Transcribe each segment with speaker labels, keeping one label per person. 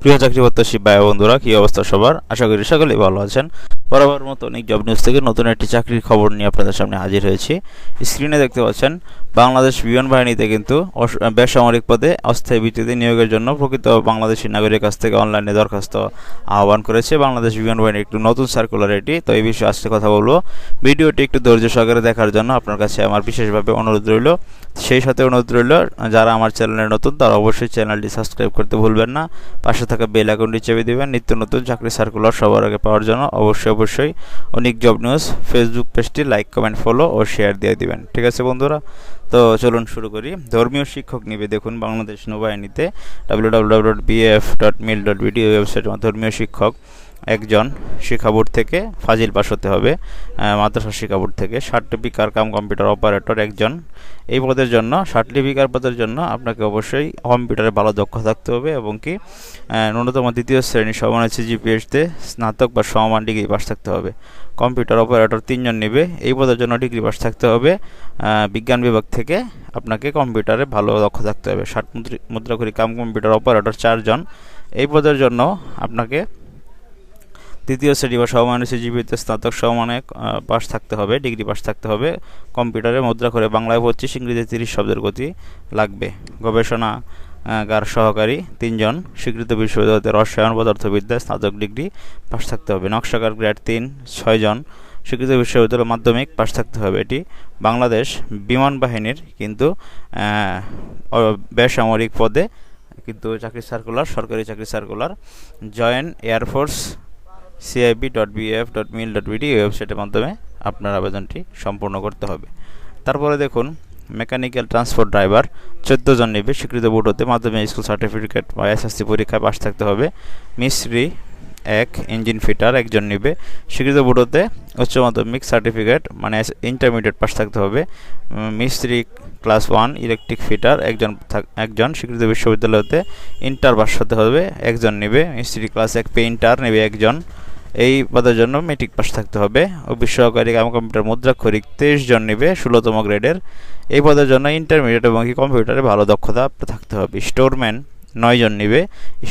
Speaker 1: প্রিয় চাকরি প্রত্যাশী ভাই বন্ধুরা, কি অবস্থা সবার? আশা করি সকলেই ভালো আছেন। বরাবর মতো অনেক জব নিউজ থেকে নতুন একটি চাকরির খবর নিয়ে আপনাদের সামনে হাজির হয়েছি। স্ক্রিনে দেখতে পাচ্ছেন বাংলাদেশ বিমান বাহিনীতে কিন্তু বেসামরিক পদে অস্থায়ী ভিত্তিতে নিয়োগের জন্য প্রকৃত বাংলাদেশি নাগরিকের কাছ থেকে অনলাইনে দরখাস্ত আহ্বান করেছে বাংলাদেশ বিমান বাহিনীর একটু নতুন সার্কুলার এটি। তো এই বিষয়ে আজকে কথা বলবো। ভিডিওটি একটু ধৈর্য সহকারে দেখার জন্য আপনার কাছে আমার বিশেষভাবে অনুরোধ রইল। সেই সাথে অনুরোধ রইল, যারা আমার চ্যানেলে নতুন তারা অবশ্যই চ্যানেলটি সাবস্ক্রাইব করতে ভুলবেন না। পাশে থাকা বেল আইকনটি চেপে দিবেন নিত্য নতুন চাকরি সার্কুলার সবার আগে পাওয়ার জন্য। অবশ্যই অনেক জব নিউজ ফেসবুক পেজটি লাইক, কমেন্ট, ফলো ও শেয়ার দিয়ে দিবেন। ঠিক আছে বন্ধুরা, তো চলুন শুরু করি। ধর্মীয় শিক্ষক নিবে দেখুন বাংলাদেশ নৌবাহিনীতে www.baf.mil.bd ওয়েবসাইট। ধর্মীয় শিক্ষক একজন শিক্ষা বোর্ড থেকে ফাজিল পাস হতে হবে, মাদ্রাসা শিক্ষা বোর্ড থেকে। সার্টিফিকার কাম কম্পিউটার অপারেটর একজন। এই পদের জন্য সার্টিফিকার পদের জন্য আপনাকে অবশ্যই কম্পিউটারে ভালো দক্ষ থাকতে হবে এবং কি ন্যূনতম দ্বিতীয় শ্রেণী সমান সিজিপিএতে স্নাতক বা সমমান ডিগ্রি পাস থাকতে হবে। কম্পিউটার অপারেটর 3 জন নেবে। এই পদের জন্য ডিগ্রি পাস থাকতে হবে। বিজ্ঞান বিভাগ থেকে আপনাকে কম্পিউটারে ভালো দক্ষ থাকতে হবে। 60 মুদ্রাক্ষরী কাম কম্পিউটার অপারেটর 4 জন। এই পদের জন্য আপনাকে তৃতীয় শ্রেণী বা সমমানের সিজিপিতে স্নাতক সমমানে পাস থাকতে হবে, ডিগ্রি পাস থাকতে হবে। কম্পিউটারে মুদ্রা করে বাংলায় 25, ইংরেজি 30 শব্দের গতি লাগবে। গবেষণাগার সহকারী 3 জন। স্বীকৃত বিশ্ববিদ্যালয়তে রসায়ন পদার্থবিদ্যা স্নাতক ডিগ্রি পাস থাকতে হবে। নকশাকার গ্রেড 3 6 জন। স্বীকৃত বিশ্ববিদ্যালয় মাধ্যমিক পাস থাকতে হবে। এটি বাংলাদেশ বিমান বাহিনীর কিন্তু বেসামরিক পদে কিন্তু চাকরি সার্কুলার, সরকারি চাকরি সার্কুলার। জয়েন এয়ারফোর্স cib.bf.mil.bd ওয়েবসাইটের মাধ্যমে আপনার আবেদনটি সম্পূর্ণ করতে হবে। তারপরে দেখুন মেকানিক্যাল ট্রান্সপোর্ট ড্রাইভার 14 জন নেবে। স্বীকৃত বোর্ড হতে মাধ্যমিক স্কুল সার্টিফিকেট বা এসএসসি পরীক্ষায় পাস থাকতে হবে। মিস্ত্রি 1 ইঞ্জিন ফিটার একজন নেবে। স্বীকৃত বোর্ড হতে উচ্চ মাধ্যমিক সার্টিফিকেট মানে ইন্টারমিডিয়েট পাস থাকতে হবে। মিস্ত্রি ক্লাস 1 ইলেকট্রিক ফিটার একজন। স্বীকৃত বিশ্ববিদ্যালয়তে ইন্টার পাস হতে হবে, একজন নেবে। মিস্ত্রি ক্লাস 1 পেইন্টার নেবে একজন। এই পদের জন্য মেট্রিক পাস থাকতে হবে। অফিস সহকারী কাম কম্পিউটার মুদ্রাক্ষরিক 23 জন নেবে 16তম গ্রেডের। এই পদের জন্য ইন্টারমিডিয়েট এবং কম্পিউটারে ভালো দক্ষতা থাকতে হবে। স্টোরম্যান 9 জন নেবে।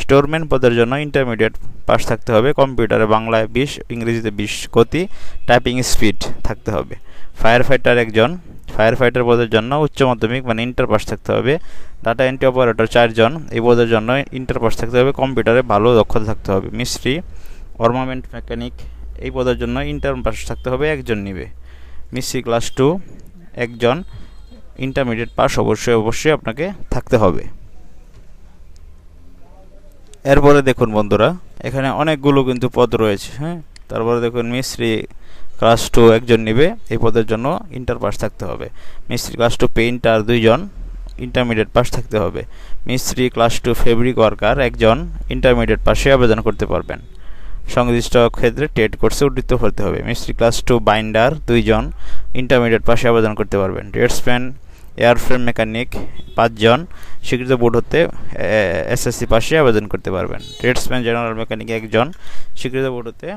Speaker 1: স্টোরম্যান পদের জন্য ইন্টারমিডিয়েট পাস থাকতে হবে। কম্পিউটারে বাংলায় 20, ইংরেজিতে 20 গতি, টাইপিং স্পিড থাকতে হবে। ফায়ার ফাইটার একজন। ফায়ার ফাইটার পদের জন্য উচ্চ মাধ্যমিক মানে ইন্টার পাস থাকতে হবে। ডাটা এন্ট্রি অপারেটর 4 জন। এই পদের জন্য ইন্টার পাস থাকতে হবে, কম্পিউটারে ভালো দক্ষতা থাকতে হবে। মিস্ত্রি অর্নামেন্ট মেকানিক এই পদের জন্য ইন্টার পাস থাকতে হবে, একজন নেবে। মিস্ত্রি ক্লাস 2 একজন। ইন্টারমিডিয়েট পাস অবশ্যই আপনাকে থাকতে হবে। এরপরে দেখুন বন্ধুরা, এখানে অনেকগুলো কিন্তু পদ রয়েছে। তারপরে দেখুন মিস্ত্রি ক্লাস 2 একজন নেবে। এই পদের জন্য ইন্টার পাস থাকতে হবে। মিস্ত্রি ক্লাস 2 পেইন্টার 2 জন। ইন্টারমিডিয়েট পাস থাকতে হবে। মিস্ত্রি ক্লাস 2 ফেব্রিক ওয়ার্কার একজন। ইন্টারমিডিয়েট পাশে আবেদন করতে পারবেন। সংশ্লিষ্ট ক্ষেত্রে টেট কোর্সে উদ্ধৃত হতে হবে। মিস্ত্রি ক্লাস 2 বাইন্ডার 2 জন। ইন্টারমিডিয়েট পাশে আবেদন করতে পারবেন। ট্রেডসম্যান এয়ারফ্রেম মেকানিক 5 জন। স্বীকৃত বোর্ড হতে এসএসসি পাশে আবেদন করতে পারবেন। ট্রেডসম্যান জেনারেল মেকানিক একজন। স্বীকৃত বোর্ড হতে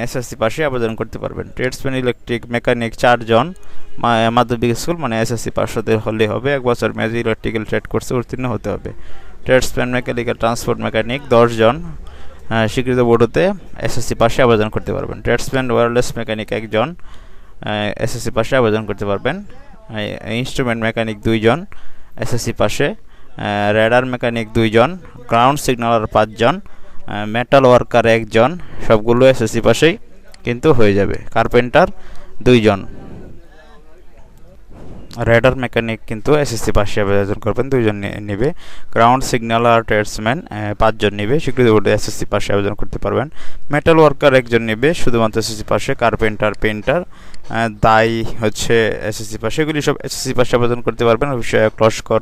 Speaker 1: এসএসসি পাশে আবেদন করতে পারবেন। ট্রেডসম্যান ইলেকট্রিক মেকানিক 4 জন। মাধ্যমিক স্কুল মানে এসএসসি পাস হতে হলে হবে। 1 বছর মেয়াদী ইলেকট্রিক্যাল ট্রেড কোর্সে উত্তীর্ণ হতে হবে। ট্রেডসম্যান মেকানিক্যাল ট্রান্সপোর্ট মেকানিক 10 জন। স্বীকৃত বোর্ড হতে এসএসসি পাশে আবেদন করতে পারবেন। ট্রেডসম্যান ওয়্যারলেস মেকানিক একজন। এসএসসি পাশে আবেদন করতে পারবেন। ইনস্ট্রুমেন্ট মেকানিক 2 জন। এসএসসি পাশে। রেডার মেকানিক 2 জন। গ্রাউন্ড সিগন্যালার 5 জন। মেটাল ওয়ার্কার 1 জন। সবগুলো এসএসসি পাশেই কিন্তু হয়ে যাবে। কার্পেন্টার 2 জন। রেডার মেকানিক কিন্তু এসএসসি পাশে আবেদন করবেন, 2 জন নেবে। গ্রাউন্ড সিগন্যালার ট্রেডসম্যান 5 জন নেবে। স্বীকৃত বোর্ডে এসএসসি পাশে আবেদন করতে পারবেন। মেটাল ওয়ার্কার 1 জন নেবে শুধুমাত্র এসএসসি পাশে। কার্পেন্টার পেইন্টার দাই হচ্ছে এসএসসি পাশে। এগুলি সব এসএসসি পাশে আবেদন করতে পারবেন। অফিসক লস্কর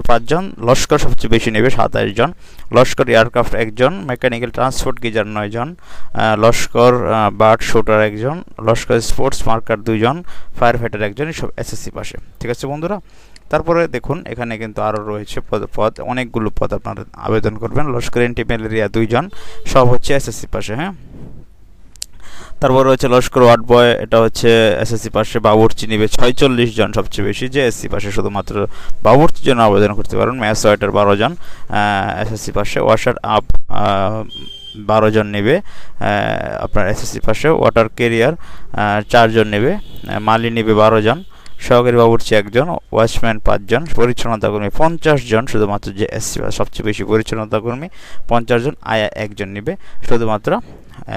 Speaker 1: 5 জন। লস্কর সবচেয়ে বেশি নেবে 27 জন। লস্কর এয়ারক্রাফট 1 জন। মেকানিক্যাল ট্রান্সপোর্ট গিজার 9 জন। লস্কর বার্ড শুটার 1 জন। লস্কর স্পোর্টস মার্কার 2 জন। ফায়ার ফাইটার 1 জন। সব এসএসসি পাশে। ঠিক আছে বন্ধুরা, তারপরে দেখুন এখানে কিন্তু আরও রয়েছে পদ অনেকগুলো পদ আপনারা আবেদন করবেন। লস্কর এন্টি ম্যালেরিয়া 2 জন। সব হচ্ছে এসএসসি পাশে। তারপরে হচ্ছে লস্কর ওয়ার্ড বয়, এটা হচ্ছে এসএসসি পাশে বাবুর্চি নিবে 46 জন, সবচেয়ে বেশি। যে এসসি পাশে শুধুমাত্র বাবুর্চির জন্য আবেদন করতে পারেন। ম্যাথস ওয়েটার 12 জন, এসএসসি পাশে। ওয়াশার আপ 12 জন নেবে আপনার এসএসসি পাশে। ওয়াটার কেরিয়ার 4 জন নেবে। মালি নেবে 12 জন। সহকারী বাবুর্চি 1 জন। ওয়াচম্যান 5 জন। পরিচ্ছন্নতা কর্মী 50 জন, শুধুমাত্র যে এসসি সবচেয়ে বেশি পরিচ্ছন্নতা কর্মী 50 জন। আয়া 1 জন নেবে শুধুমাত্র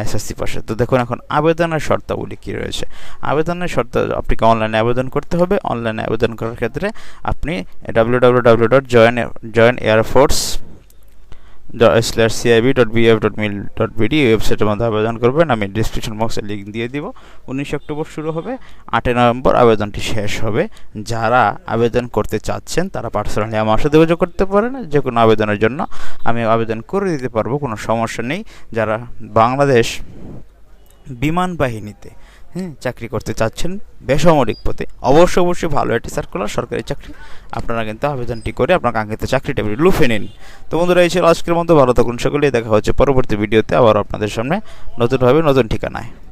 Speaker 1: এসএসসি পাশে। তো দেখুন এখন আবেদনের শর্তাবলী কী রয়েছে। আবেদনের শর্ত, আপনাকে অনলাইনে আবেদন করতে হবে। অনলাইনে আবেদন করার ক্ষেত্রে আপনি www.joinairforce.cib.bf.mil.bd এই ওয়েবসাইটের মধ্যে আবেদন করবেন। আমি ডিসক্রিপশন বক্সে লিঙ্ক দিয়ে দিব। 19 অক্টোবর শুরু হবে, 8 নভেম্বর আবেদনটি শেষ হবে। যারা আবেদন করতে চাচ্ছেন তারা পার্সোনালি আমার সাথে যোগাযোগ করতে পারেন যে কোনো আবেদনের জন্য। আমি আবেদন করে দিতে পারবো, কোনো সমস্যা নেই। যারা বাংলাদেশ বিমান বাহিনীতে চাকরি করতে চাচ্ছেন বেসামরিক পদে, অবশ্যই ভালো একটি সার্কুলার, সরকারি চাকরি, আপনারা কিন্তু আবেদনটি করে আপনার কাঙ্ক্ষিত চাকরিটা লুফে নিন। তো বন্ধুরা, এই ছিল আজকের মতো। ভালো থাকুন সকলেই। দেখা হচ্ছে পরবর্তী ভিডিওতে আবার আপনাদের সামনে নতুনভাবে নতুন ঠিকানায়।